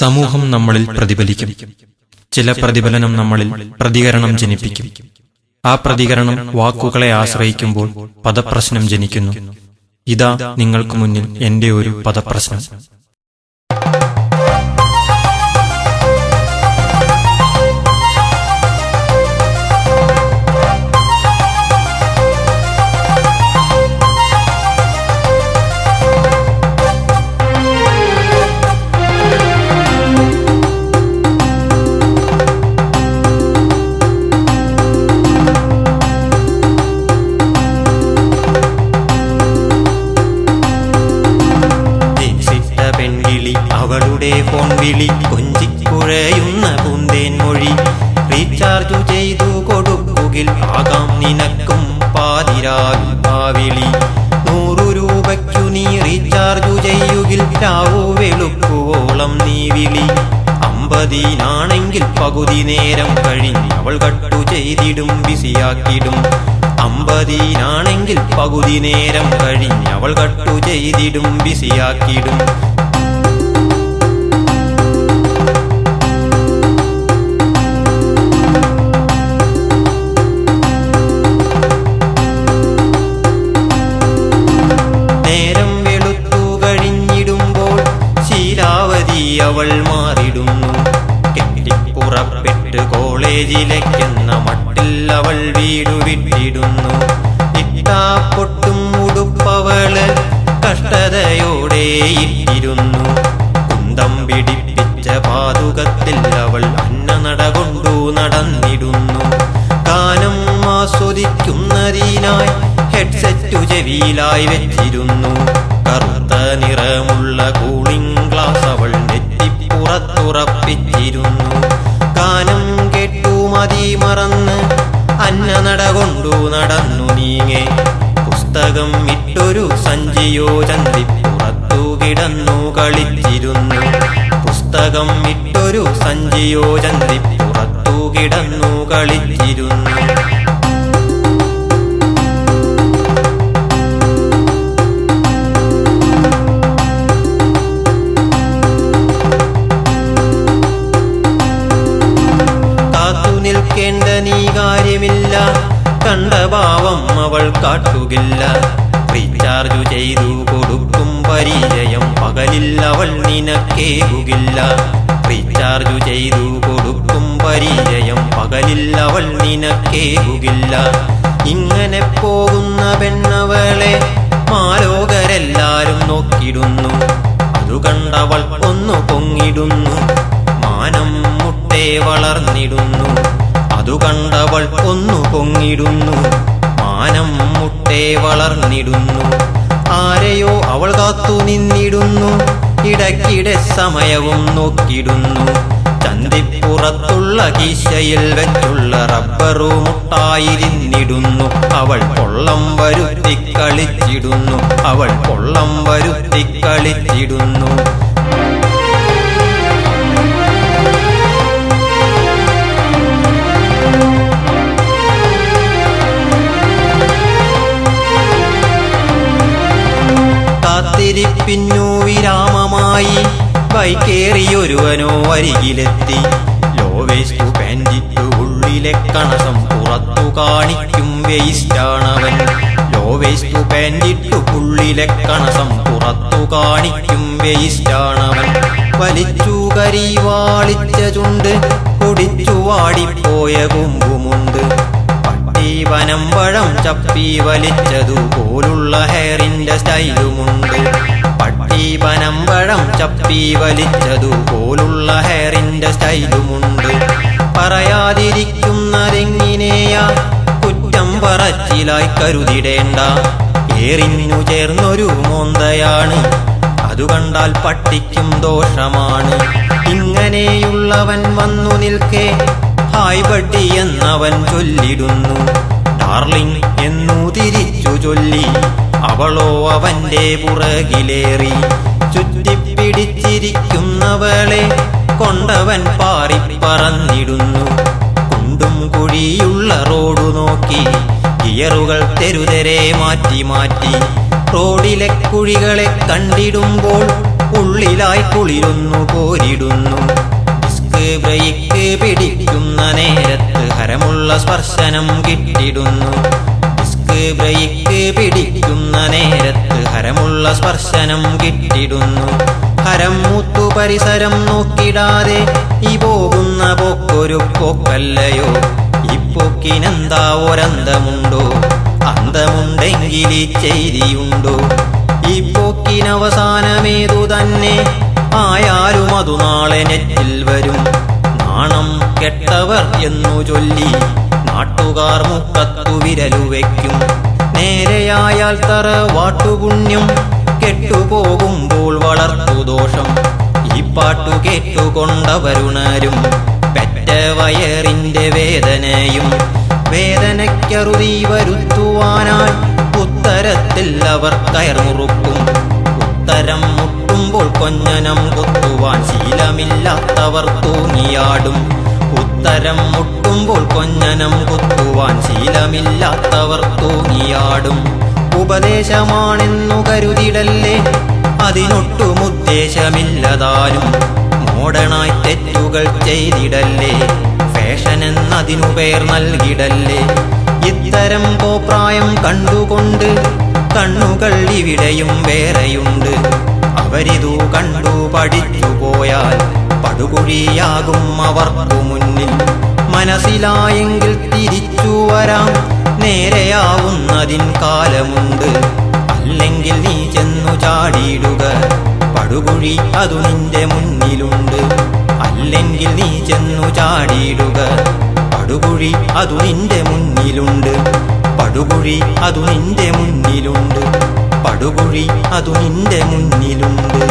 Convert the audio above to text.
സമൂഹം നമ്മളിൽ പ്രതിഫലിക്കും. ചില പ്രതിഫലനം നമ്മളിൽ പ്രതികരണം ജനിപ്പിക്കും. ആ പ്രതികരണം വാക്കുകളെ ആശ്രയിക്കുമ്പോൾ പദപ്രശ്നം ജനിക്കുന്നു. ഇതാ നിങ്ങൾക്ക് മുന്നിൽ എന്റെ ഒരു പദപ്രശ്നം. അവളുടെ ഫോൺ വിളി, കൊഞ്ചിക്കുഴയുന്ന പൂന്തേൻ മൊഴി, റീചാർജു ചെയ്തു കൊടുക്കുകിൽ ആകാം നിനക്കും പാതിരാവിളി. 100 രൂപയ്ക്കു നീ റീചാർജു ചെയ്യുകിൽ രാവു വെളുക്കുവോളം നീ വിളി. 50-നാണെങ്കിൽ പകുതി നേരം കഴിഞ്ഞ് അവൾ കട്ടു ചെയ്തിടും, ബിസിയാക്കിടും. 50-നാണെങ്കിൽ പകുതി നേരം കഴിഞ്ഞ് അവൾ കട്ടു ചെയ്തിടും, ബിസിയാക്കിടും. അവൾ മാറിടുന്നു, കെട്ടിപ്പുറപ്പെട്ട് കോളേജിലേക്കെന്ന മട്ടിൽ അവൾ വീടു വിട്ടിടുന്നു. ഇട്ടാ പൊട്ടും ഉടുപ്പവള് കഷ്ടതയോടെ ഇട്ടിരുന്നു. കുന്തം പിടിപ്പിച്ച പാതുകത്തിൽ അവൾ അന്നനട കൊണ്ടു നടന്നിടുന്നു. ഗാനം ആസ്വദിക്കുന്നതിനായി ഹെഡ്സെറ്റു ചെവിയിലായി വെച്ചിരുന്നു. കറുത്ത നിറമുള്ള കൂളിംഗ് ഗ്ലാസ് അവൾ നെറ്റിപ്പുറത്തുറപ്പിച്ചിരുന്നു. ഗാനം കേട്ടു മതി മറന്ന് അന്നനട കൊണ്ടു നടന്നു നീങ്ങെ. പുസ്തകം ഇട്ടൊരു സഞ്ചിയോ ചന്തിപ്പുറത്തു കിടന്നു കളിച്ചിരുന്നു. പുസ്തകം ഇട്ടൊരു സഞ്ചിയോ ചന്തിപ്പുറത്തു കിടന്നു കളിച്ചിരുന്നു. നിൽക്കേണ്ട നീ കാര്യമില്ല, കണ്ട ഭാവം അവൾ കാട്ടുകില്ല. റീചാർജു ചെയ്തു കൊടുക്കും പരിചയം പകലിൽ അവൾ നിനക്കേകുകില്ല. റീചാർജു ചെയ്തു കൊടുക്കും പരിചയം പകലിൽ അവൾ നിനക്കേകുകില്ല. ഇങ്ങനെ പോകുന്ന പെണ്ണവളെ മാലോകരെല്ലാരും നോക്കിടുന്നു. അതു കണ്ടവൾ ഒന്നു പൊങ്ങിടുന്നു, മാനം മുട്ടേ വളർന്നിടുന്നു. അതു കണ്ടവൾ ഒന്നു പൊങ്ങിടുന്നു, മാനം മുട്ടേ വളർന്നിടുന്നു. ആരെയോ അവൾ കാത്തു നിന്നിടുന്നു, ഇടയ്ക്കിടെ സമയവും നോക്കിടുന്നു. ചന്തിപ്പുറത്തുള്ള കീശയിൽ വെച്ചുള്ള റബ്ബറു മുട്ടായിരുന്നിടുന്നു. അവൾ കൊള്ളം വരുത്തി കളിച്ചിടുന്നു, അവൾ കൊള്ളം വരുത്തി കളിച്ചിടുന്നു. കാത്തിരിപ്പിന്നു വിരാമമായി ബൈക്കേറിയൊരുവനോ അരികിലെത്തി. ലോ വേസ്റ്റു പാൻറിട്ടു ഉള്ളിലെ കണസം പുറത്തു കാണിക്കും വേസ്റ്റാണവൻ. ലോ വേസ്റ്റു പാൻറിട്ടു ഉള്ളിലെ കണസം പുറത്തു കാണിക്കും വേസ്റ്റാണവൻ. വലിച്ചു കരിവാളിച്ച ചുണ്ട്, കുടിച്ചു വാടിപ്പോയ കുമ്പുമുണ്ട്. പനമ്പഴം ചപ്പി വലിച്ചതുപോലുള്ള ഹെയറിന്റെ സ്റ്റൈലുമുണ്ട്. പട്ടി പനമ്പഴം ചപ്പി വലിച്ചതുപോലുള്ള ഹെയറിന്റെ സ്റ്റൈലുമുണ്ട്. പറയാതിരിക്കുന്നതെങ്ങിനെയാ, കുറ്റം പറച്ചിലായി കരുതിടേണ്ട. ഏറിഞ്ഞു ചേർന്നൊരു മോന്തയാണ്, അതു കണ്ടാൽ പട്ടിക്കും ദോഷമാണ്. ഇങ്ങനെയുള്ളവൻ വന്നു നിൽക്കേ ഹായ് ബഡ്ഡി എന്നവൻ ചൊല്ലിടുന്നു. ഡാർലിംഗ് എന്നു തിരിച്ചു ചൊല്ലി അവളോ അവന്റെ പുറകിലേറി. ചുറ്റിപ്പിടിച്ചിരിക്കുന്നവളെ കൊണ്ടവൻ പാറിപ്പറന്നിടുന്നു. കുണ്ടും കുഴിയുള്ള റോഡു നോക്കി ഗിയറുകൾ തെരുതെരെ മാറ്റി മാറ്റി. റോഡിലെ കുഴികളെ കണ്ടിടുമ്പോൾ ഉള്ളിലായി കുളിരുന്നു പോരിടുന്നു. ഡിസ്ക് ബ്രേക്ക് പിടിക്കുന്ന നേരത്ത് ഹരമുള്ള സ്പർശനം കിട്ടിടുന്നു. ഡിസ്ക് ബ്രേക്ക് പിടിക്കുന്ന നേരത്ത് ഹരമുള്ള സ്പർശനം കിട്ടിടുന്നു. ഹരം മൂത്തു പരിസരം നോക്കിടാതെ ഈ പോകുന്ന പോക്കൊരു പോക്കല്ലയോ. ഈ പോക്കിനെന്താ ഒരന്തമുണ്ടോ? അന്തമുണ്ടെങ്കിൽ ഈ ചെയ്തിയുണ്ടോ? ഈ പോക്കിനവസാനമേതു തന്നെ ആയാലും അതു നാളെ നെറ്റിൽ വരും. നാണം കെട്ടവർ എന്നു ചൊല്ലി നാട്ടുകാർ മുക്കത്തു വിരലു വയ്ക്കും. നേരെയായാൽ തറവാട്ടുപുണ്യം, കെട്ടുപോകുമ്പോൾ വളർത്തുദോഷം. ഈ പാട്ടു കേട്ടുകൊണ്ടവരുണരും പെറ്റ വയറിന്റെ വേദനയും. വേദനയ്ക്കറുതി വരുത്തുവാനായി ഉത്തരത്തിൽ അവർ കയർമുറുക്കും. ഉത്തരം മുട്ടുമ്പോൾ കൊഞ്ഞനം കുത്തുവാൻ ശീലമില്ലാത്തവർ തൂങ്ങിയാടും. ഉത്തരം മുട്ടുമ്പോൾ കൊഞ്ഞനം കുത്തുവാൻ ശീലമില്ലാത്തവർ തൂങ്ങിയാടും. ഉപദേശമാണെന്നു കരുതിടല്ലേ, അതിനൊട്ടുമുദ്ദേശമില്ലതാനും. മോഡേണായി തെറ്റുകൾ ചെയ്തിടല്ലേ, ഫാഷനെന്നതിനു പേർ നൽകിടല്ലേ. ഇത്തരം കോപ്രായം കണ്ടുകൊണ്ട് കണ്ണുകൾ ഇവിടെയും വേറെയുണ്ട്. അവരിതു കണ്ടു പഠിച്ചു പോയാൽ പടുകുഴിയാകും അവർക്കു മുന്നിൽ. മനസ്സിലായെങ്കിൽ തിരിച്ചു വരാം, നേരെയാവുന്നതിൻ കാലമുണ്ട്. അല്ലെങ്കിൽ നീ ചെന്നു ചാടിയിടുക, പടുകുഴി അതു നിന്റെ മുന്നിലുണ്ട്. അല്ലെങ്കിൽ നീ ചെന്നു ചാടിയിടുക, പടുകുഴി അതു നിന്റെ മുന്നിലുണ്ട്. പടുകുഴി അതു നിന്റെ മുന്നിലുണ്ട്. പടുകുഴി അതു നിന്റെ മുന്നിലുണ്ട്.